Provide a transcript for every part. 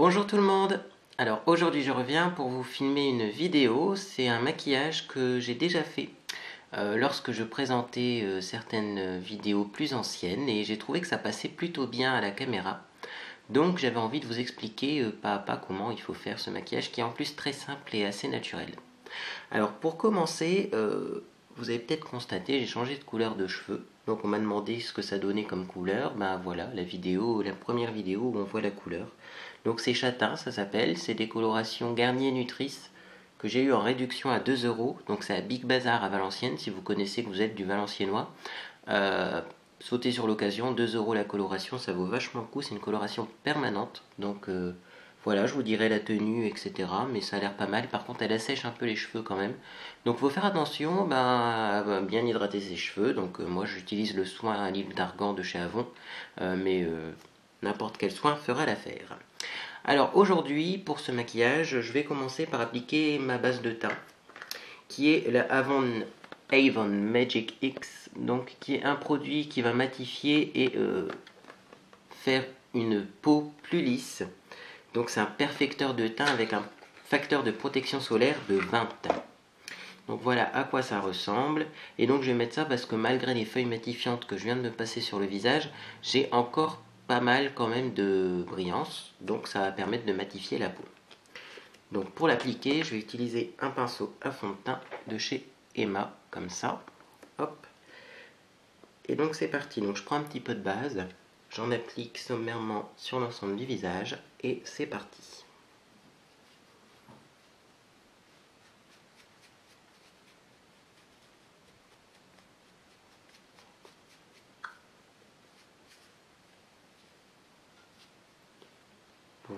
Bonjour tout le monde. Alors aujourd'hui je reviens pour vous filmer une vidéo. C'est un maquillage que j'ai déjà fait lorsque je présentais certaines vidéos plus anciennes et j'ai trouvé que ça passait plutôt bien à la caméra. Donc j'avais envie de vous expliquer pas à pas comment il faut faire ce maquillage qui est en plus très simple et assez naturel. Alors pour commencer, vous avez peut-être constaté, j'ai changé de couleur de cheveux. Donc on m'a demandé ce que ça donnait comme couleur. Ben voilà, la première vidéo où on voit la couleur. Donc c'est châtain, ça s'appelle. C'est des colorations Garnier Nutrice que j'ai eu en réduction à 2 euros. Donc c'est à Big Bazar à Valenciennes, si vous connaissez, que vous êtes du Valenciennois. Sautez sur l'occasion, 2 euros la coloration, ça vaut vachement le coup. C'est une coloration permanente. Donc voilà, je vous dirai la tenue, etc. Mais ça a l'air pas mal. Par contre, elle assèche un peu les cheveux quand même. Donc il faut faire attention à bien hydrater ses cheveux. Donc moi j'utilise le soin à l'huile d'argan de chez Avon. Mais n'importe quel soin fera l'affaire. Alors aujourd'hui, pour ce maquillage, je vais commencer par appliquer ma base de teint, qui est la Avon Magic X, donc qui est un produit qui va matifier et faire une peau plus lisse. Donc c'est un perfecteur de teint avec un facteur de protection solaire de 20. Donc voilà à quoi ça ressemble. Et donc je vais mettre ça parce que malgré les feuilles matifiantes que je viens de me passer sur le visage, j'ai encore pas mal quand même de brillance. Donc ça va permettre de matifier la peau. Donc pour l'appliquer, je vais utiliser un pinceau à fond de teint de chez Emma, comme ça. Hop. Et donc c'est parti. Donc je prends un petit peu de base, j'en applique sommairement sur l'ensemble du visage et c'est parti.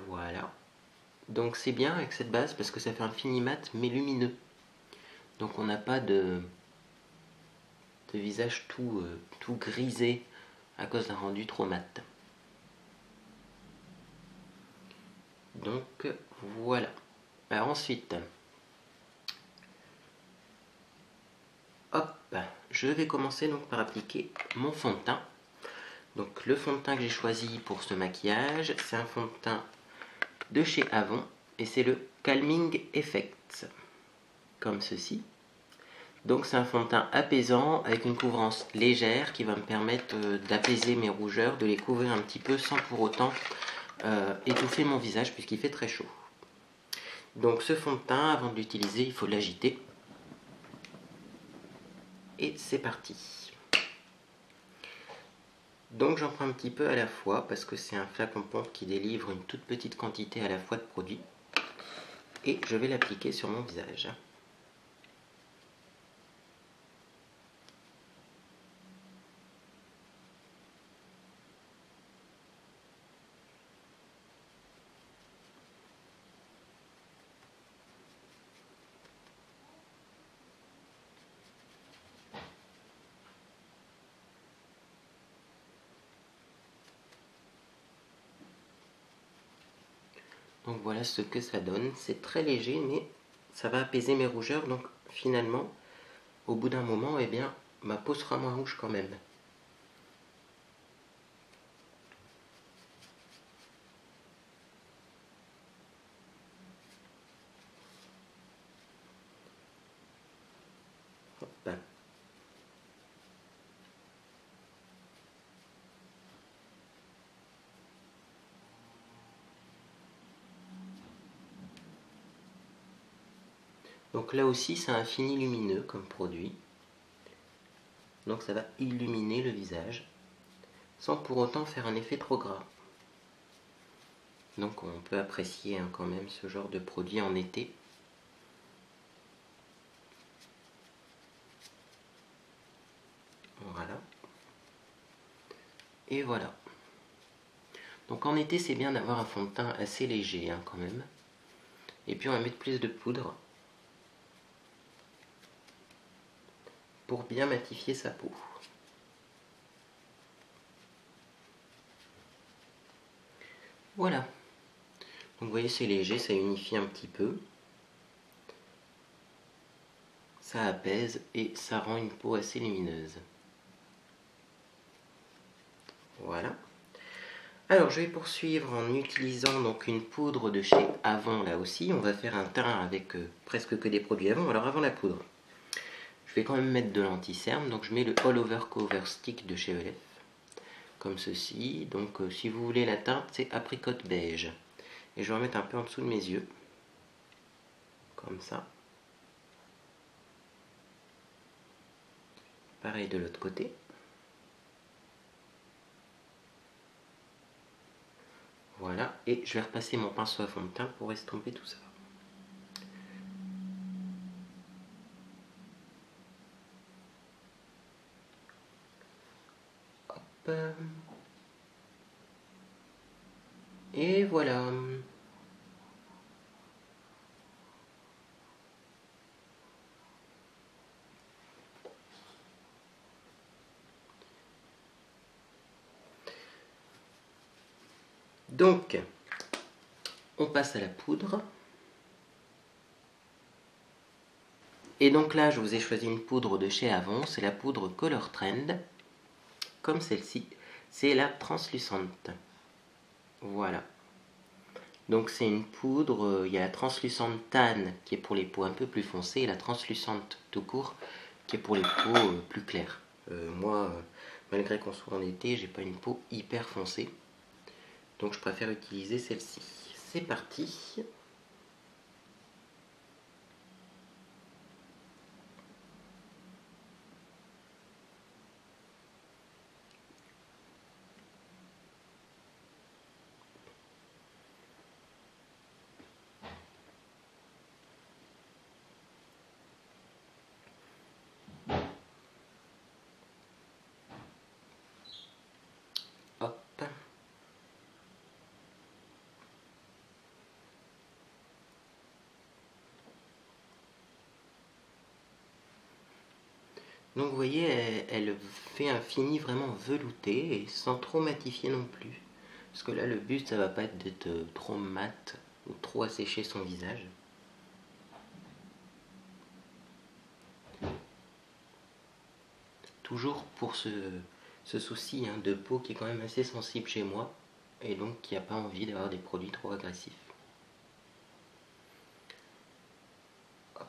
Voilà. Donc c'est bien avec cette base parce que ça fait un fini mat mais lumineux. Donc on n'a pas de visage tout grisé à cause d'un rendu trop mat. Donc voilà. Alors ensuite, hop, je vais commencer donc par appliquer mon fond de teint. Donc le fond de teint que j'ai choisi pour ce maquillage, c'est un fond de teint de chez Avon et c'est le Calming Effect, comme ceci. Donc c'est un fond de teint apaisant avec une couvrance légère qui va me permettre d'apaiser mes rougeurs, de les couvrir un petit peu sans pour autant étouffer mon visage puisqu'il fait très chaud. Donc ce fond de teint, avant de l'utiliser, il faut l'agiter. Et c'est parti. Donc j'en prends un petit peu à la fois parce que c'est un flacon pompe qui délivre une toute petite quantité à la fois de produit. Et je vais l'appliquer sur mon visage. Donc voilà ce que ça donne. C'est très léger mais ça va apaiser mes rougeurs. Donc finalement, au bout d'un moment, eh bien, ma peau sera moins rouge quand même. Hop. Donc là aussi, c'est un fini lumineux comme produit. Donc ça va illuminer le visage sans pour autant faire un effet trop gras. Donc on peut apprécier quand même ce genre de produit en été. Voilà. Et voilà. Donc en été, c'est bien d'avoir un fond de teint assez léger quand même. Et puis on va mettre plus de poudre pour bien matifier sa peau. Voilà. Donc vous voyez, c'est léger, ça unifie un petit peu. Ça apaise et ça rend une peau assez lumineuse. Voilà. Alors je vais poursuivre en utilisant donc une poudre de chez Avon là aussi. On va faire un teint avec presque que des produits Avon. Alors avant la poudre, je vais quand même mettre de l'anti-cerne. Donc je mets le All Over Cover Stick de chez ELF. Comme ceci. Donc si vous voulez la teinte, c'est apricot beige. Et je vais en mettre un peu en dessous de mes yeux. Comme ça. Pareil de l'autre côté. Voilà, et je vais repasser mon pinceau à fond de teint pour estomper tout ça. Hop. Et voilà. Donc, on passe à la poudre. Et donc là, je vous ai choisi une poudre de chez Avon. C'est la poudre Color Trend. Comme celle-ci. C'est la translucente. Voilà. Donc c'est une poudre, il y a la translucente tan qui est pour les peaux un peu plus foncées et la translucente tout court qui est pour les peaux plus claires. Moi, malgré qu'on soit en été, j'ai pas une peau hyper foncée. Donc je préfère utiliser celle-ci. C'est parti. Hop. Donc vous voyez, elle fait un fini vraiment velouté et sans trop matifier non plus. Parce que là, le but, ça va pas être d'être trop mat ou trop assécher son visage. Toujours pour ce souci de peau qui est quand même assez sensible chez moi et donc qui n'a pas envie d'avoir des produits trop agressifs. Hop.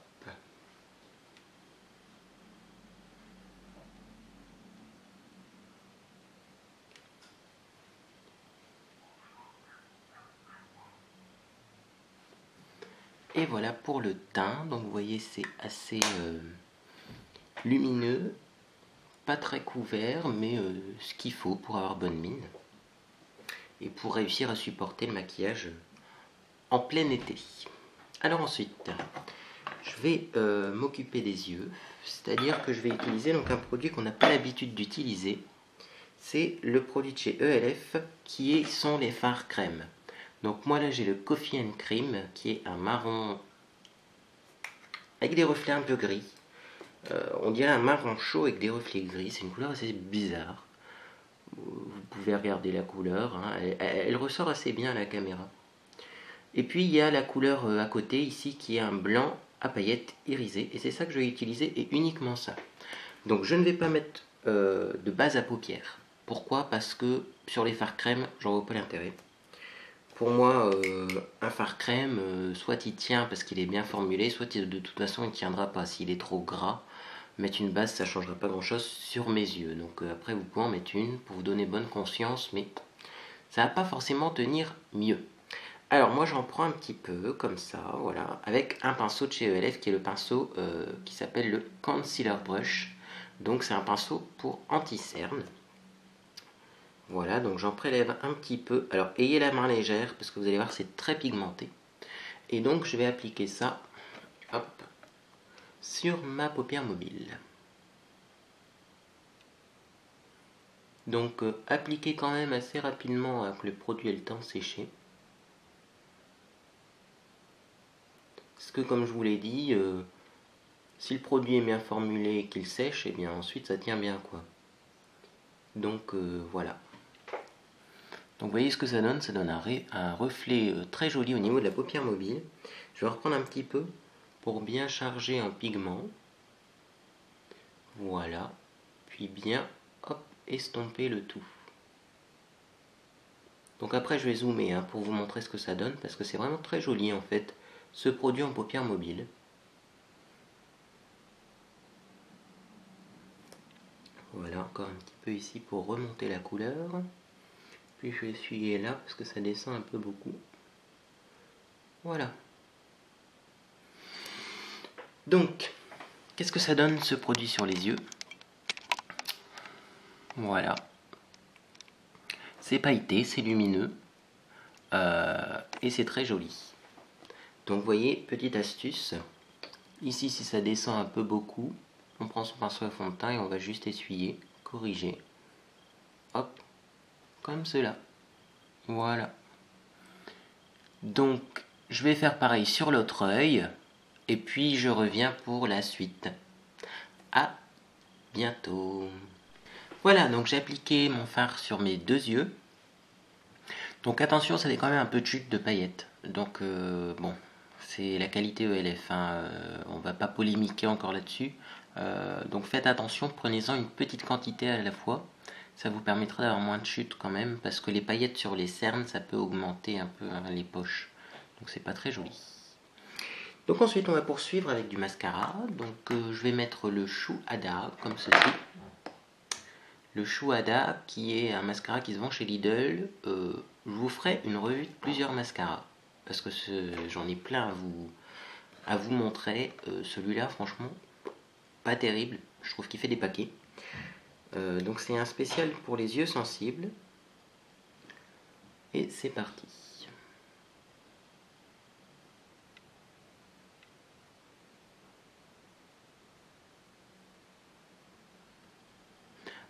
Et voilà pour le teint. Donc vous voyez, c'est assez lumineux, pas très couvert, mais ce qu'il faut pour avoir bonne mine et pour réussir à supporter le maquillage en plein été. Alors ensuite, je vais m'occuper des yeux, c'est-à-dire que je vais utiliser donc un produit qu'on n'a pas l'habitude d'utiliser. C'est le produit de chez ELF qui sont les fards crème. Donc moi là j'ai le Coffee and Cream qui est un marron avec des reflets un peu gris. On dirait un marron chaud avec des reflets gris, c'est une couleur assez bizarre. Vous pouvez regarder la couleur, elle ressort assez bien à la caméra. Et puis il y a la couleur à côté ici qui est un blanc à paillettes irisées et c'est ça que je vais utiliser et uniquement ça. Donc je ne vais pas mettre de base à paupières. Pourquoi? Parce que sur les fards crème, j'en vois pas l'intérêt. Pour moi, un fard crème, soit il tient parce qu'il est bien formulé, soit de toute façon il ne tiendra pas. S'il est trop gras, mettre une base ça ne changera pas grand chose sur mes yeux. Donc après vous pouvez en mettre une pour vous donner bonne conscience, mais ça va pas forcément tenir mieux. Alors moi j'en prends un petit peu comme ça, voilà, avec un pinceau de chez ELF qui est le pinceau qui s'appelle le Concealer Brush. Donc c'est un pinceau pour anti-cerne. Voilà, donc j'en prélève un petit peu. Alors ayez la main légère parce que vous allez voir c'est très pigmenté. Et donc je vais appliquer ça, hop, sur ma paupière mobile. Donc appliquez quand même assez rapidement que le produit ait le temps de sécher. Parce que comme je vous l'ai dit, si le produit est bien formulé et qu'il sèche, et bien ensuite ça tient bien quoi. Donc voilà. Donc vous voyez ce que ça donne un reflet très joli au niveau de la paupière mobile. Je vais reprendre un petit peu pour bien charger un pigment. Voilà. Puis bien hop, estomper le tout. Donc après je vais zoomer hein, pour vous montrer ce que ça donne, parce que c'est vraiment très joli en fait, ce produit en paupières mobile. Voilà, encore un petit peu ici pour remonter la couleur. Puis je vais essuyer là, parce que ça descend un peu beaucoup. Voilà. Donc, qu'est-ce que ça donne ce produit sur les yeux? Voilà. C'est pailleté, c'est lumineux. Et c'est très joli. Donc vous voyez, petite astuce. Ici, si ça descend un peu beaucoup, on prend son pinceau à fond de teint et on va juste essuyer, corriger. Hop, comme cela. Voilà. Donc, je vais faire pareil sur l'autre œil. Et puis, je reviens pour la suite. À bientôt. Voilà, donc j'ai appliqué mon fard sur mes deux yeux. Donc attention, ça fait quand même un peu de chute de paillettes. Donc bon, c'est la qualité ELF, hein, on va pas polémiquer encore là-dessus. Donc faites attention, prenez-en une petite quantité à la fois. Ça vous permettra d'avoir moins de chute quand même, parce que les paillettes sur les cernes, ça peut augmenter un peu hein, les poches. Donc c'est pas très joli. Donc ensuite on va poursuivre avec du mascara. Donc je vais mettre le Chou Hada comme ceci. Le Chou Hada qui est un mascara qui se vend chez Lidl. Je vous ferai une revue de plusieurs mascaras. Parce que j'en ai plein à vous montrer. Celui-là franchement pas terrible. Je trouve qu'il fait des paquets. Donc c'est un spécial pour les yeux sensibles. Et c'est parti.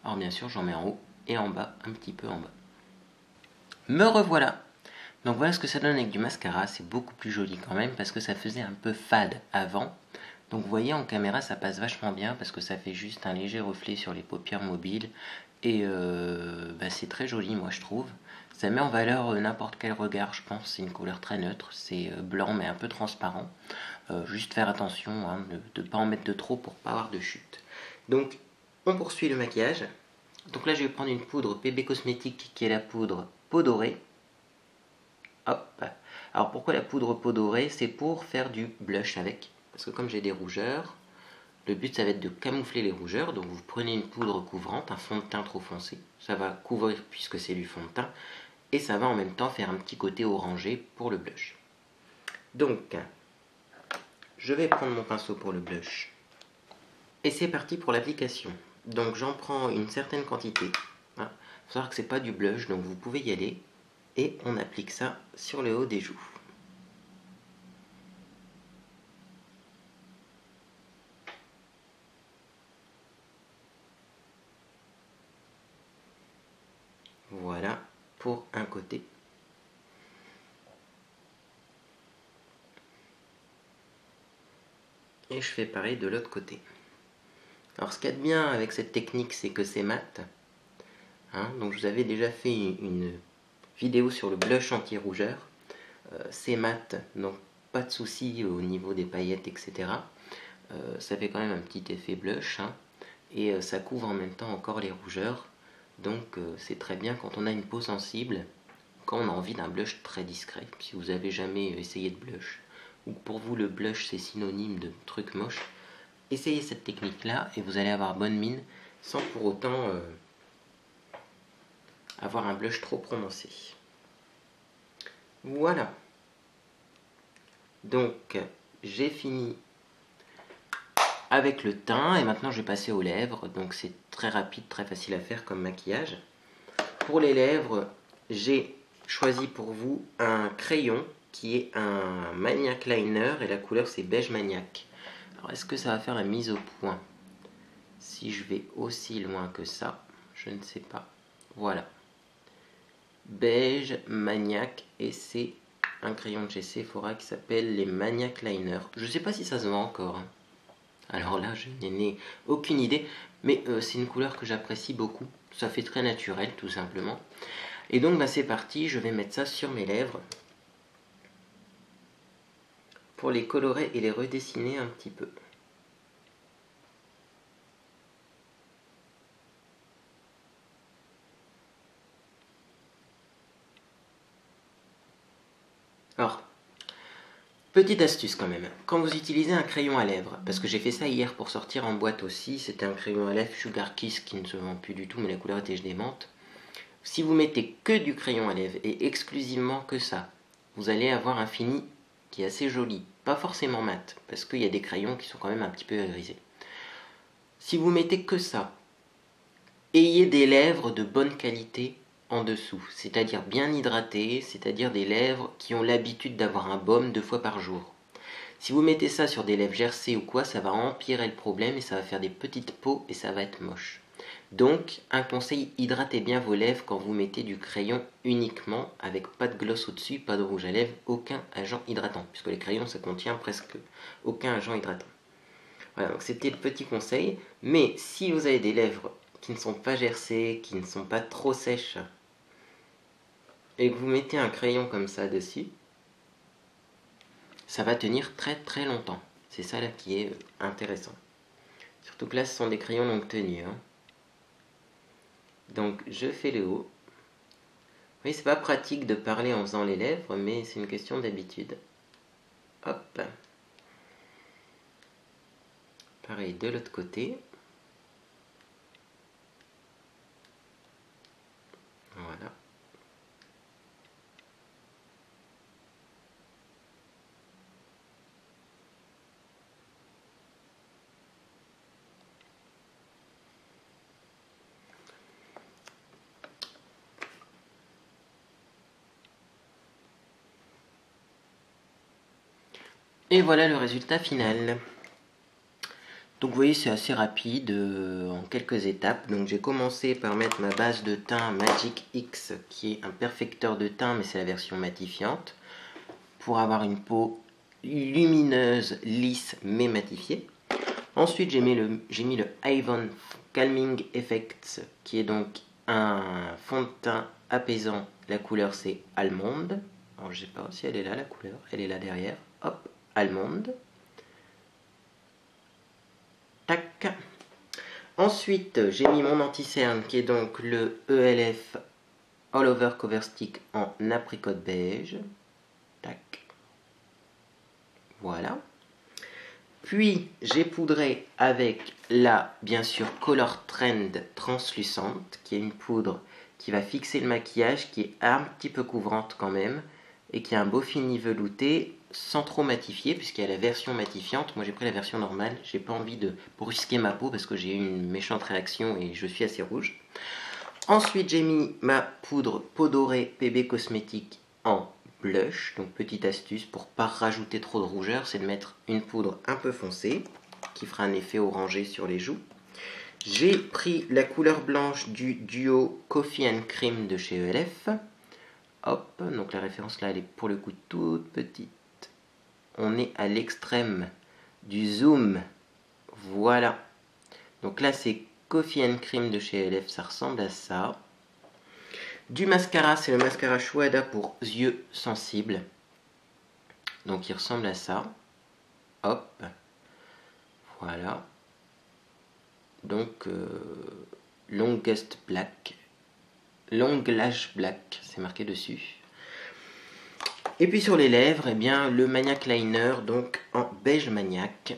Alors bien sûr j'en mets en haut et en bas, un petit peu en bas. Me revoilà. Donc voilà ce que ça donne avec du mascara, c'est beaucoup plus joli quand même parce que ça faisait un peu fade avant. Donc vous voyez en caméra ça passe vachement bien parce que ça fait juste un léger reflet sur les paupières mobiles et c'est très joli moi je trouve. Ça met en valeur n'importe quel regard je pense, c'est une couleur très neutre, c'est blanc mais un peu transparent. Juste faire attention hein, de ne pas en mettre de trop pour pas avoir de chute. Donc on poursuit le maquillage. Donc là je vais prendre une poudre PB Cosmétique qui est la poudre peau dorée. Hop. Alors pourquoi la poudre peau dorée? C'est pour faire du blush avec. Parce que comme j'ai des rougeurs, le but ça va être de camoufler les rougeurs. Donc vous prenez une poudre couvrante, un fond de teint trop foncé. Ça va couvrir puisque c'est du fond de teint. Et ça va en même temps faire un petit côté orangé pour le blush. Donc, je vais prendre mon pinceau pour le blush. Et c'est parti pour l'application. Donc j'en prends une certaine quantité. Il faut savoir que c'est pas du blush, donc vous pouvez y aller. Et on applique ça sur le haut des joues. Voilà pour un côté. Et je fais pareil de l'autre côté. Alors ce qu'il y a de bien avec cette technique, c'est que c'est mat. Donc je vous avais déjà fait une vidéo sur le blush anti-rougeur. C'est mat, donc pas de souci au niveau des paillettes, etc. Ça fait quand même un petit effet blush. Et ça couvre en même temps encore les rougeurs. Donc c'est très bien quand on a une peau sensible, quand on a envie d'un blush très discret. Si vous avez jamais essayé de blush, ou pour vous le blush c'est synonyme de truc moche, essayez cette technique là et vous allez avoir bonne mine sans pour autant avoir un blush trop prononcé. Voilà. Donc j'ai fini avec le teint et maintenant je vais passer aux lèvres. Donc c'est très rapide, très facile à faire comme maquillage. Pour les lèvres, j'ai choisi pour vous un crayon qui est un Maniac Liner et la couleur c'est beige Maniac. Alors est-ce que ça va faire la mise au point? Si je vais aussi loin que ça, je ne sais pas. Voilà. Beige Maniac et c'est un crayon de chez Sephora qui s'appelle les Maniac Liner. Je ne sais pas si ça se vend encore. Alors là, je n'ai aucune idée, mais c'est une couleur que j'apprécie beaucoup. Ça fait très naturel, tout simplement. Et donc, c'est parti, je vais mettre ça sur mes lèvres pour les colorer et les redessiner un petit peu. Alors, petite astuce quand même, quand vous utilisez un crayon à lèvres, parce que j'ai fait ça hier pour sortir en boîte aussi, c'était un crayon à lèvres Sugar Kiss qui ne se vend plus du tout, mais la couleur était je démente. Si vous mettez que du crayon à lèvres et exclusivement que ça, vous allez avoir un fini qui est assez joli, pas forcément mat, parce qu'il y a des crayons qui sont quand même un petit peu grisés. Si vous mettez que ça, ayez des lèvres de bonne qualité en dessous, c'est-à-dire bien hydratées, c'est-à-dire des lèvres qui ont l'habitude d'avoir un baume 2 fois par jour. Si vous mettez ça sur des lèvres gercées ou quoi, ça va empirer le problème et ça va faire des petites peaux et ça va être moche. Donc, un conseil, hydratez bien vos lèvres quand vous mettez du crayon uniquement, avec pas de gloss au-dessus, pas de rouge à lèvres, aucun agent hydratant, puisque les crayons ça contient presque aucun agent hydratant. Voilà, donc c'était le petit conseil, mais si vous avez des lèvres qui ne sont pas gercées, qui ne sont pas trop sèches, et que vous mettez un crayon comme ça dessus, ça va tenir très très longtemps. C'est ça là qui est intéressant. Surtout que là ce sont des crayons longue tenue. Hein. Donc je fais le haut. Oui, c'est pas pratique de parler en faisant les lèvres, mais c'est une question d'habitude. Hop. Pareil de l'autre côté. Voilà. Et voilà le résultat final. Donc vous voyez c'est assez rapide en quelques étapes. Donc j'ai commencé par mettre ma base de teint Magic X qui est un perfecteur de teint mais c'est la version matifiante pour avoir une peau lumineuse, lisse mais matifiée. Ensuite j'ai mis le Avon Calming Effects qui est donc un fond de teint apaisant. La couleur c'est Almond. Alors je sais pas si elle est là la couleur, elle est là derrière. Hop, Almond. Tac. Ensuite, j'ai mis mon anti-cerne qui est donc le ELF All Over Cover Stick en apricot beige. Tac. Voilà. Puis, j'ai poudré avec la, bien sûr, Color Trend translucente, qui est une poudre qui va fixer le maquillage, qui est un petit peu couvrante quand même, et qui a un beau fini velouté, sans trop matifier, puisqu'il y a la version matifiante. Moi j'ai pris la version normale, j'ai pas envie de brusquer ma peau, parce que j'ai eu une méchante réaction et je suis assez rouge. Ensuite j'ai mis ma poudre peau dorée PB Cosmétique en blush. Donc petite astuce, pour pas rajouter trop de rougeur, c'est de mettre une poudre un peu foncée, qui fera un effet orangé sur les joues. J'ai pris la couleur blanche du duo Coffee and Cream de chez ELF. Hop, donc la référence là, elle est pour le coup toute petite. On est à l'extrême du zoom. Voilà. Donc là, c'est Coffee and Cream de chez ELF, ça ressemble à ça. Du mascara, c'est le mascara Shuada pour yeux sensibles. Donc il ressemble à ça. Hop. Voilà. Donc, Longest Black. Long Lash Black, c'est marqué dessus. Et puis sur les lèvres, eh bien, le Maniac Liner, donc en beige maniaque.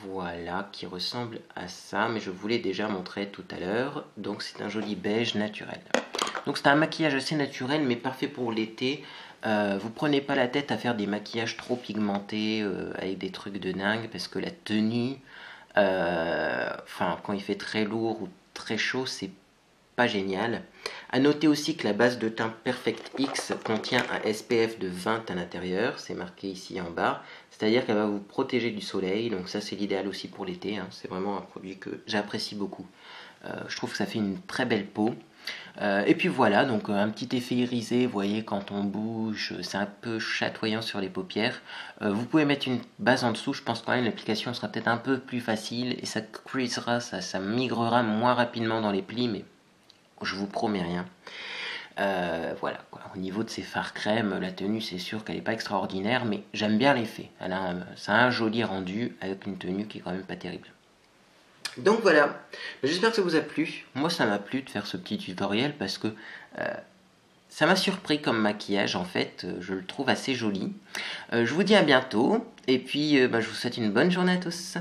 Voilà, qui ressemble à ça, mais je vous l'ai déjà montré tout à l'heure. Donc c'est un joli beige naturel. Donc c'est un maquillage assez naturel, mais parfait pour l'été. Vous prenez pas la tête à faire des maquillages trop pigmentés, avec des trucs de dingue, parce que la tenue, quand il fait très lourd ou très chaud, c'est pas génial. A noter aussi que la base de teint Perfect X contient un SPF de 20 à l'intérieur, c'est marqué ici en bas, c'est-à-dire qu'elle va vous protéger du soleil, donc ça c'est l'idéal aussi pour l'été, hein. C'est vraiment un produit que j'apprécie beaucoup. Je trouve que ça fait une très belle peau. Et puis voilà, donc un petit effet irisé, vous voyez quand on bouge, c'est un peu chatoyant sur les paupières. Vous pouvez mettre une base en dessous, je pense quand même l'application sera peut-être un peu plus facile et ça creasera, ça migrera moins rapidement dans les plis, mais je vous promets rien. Voilà, quoi. Au niveau de ces fards crème, la tenue c'est sûr qu'elle n'est pas extraordinaire, mais j'aime bien l'effet. Ça a un joli rendu avec une tenue qui est quand même pas terrible. Donc voilà, j'espère que ça vous a plu. Moi ça m'a plu de faire ce petit tutoriel parce que Ça m'a surpris comme maquillage en fait, je le trouve assez joli. Je vous dis à bientôt et puis je vous souhaite une bonne journée à tous.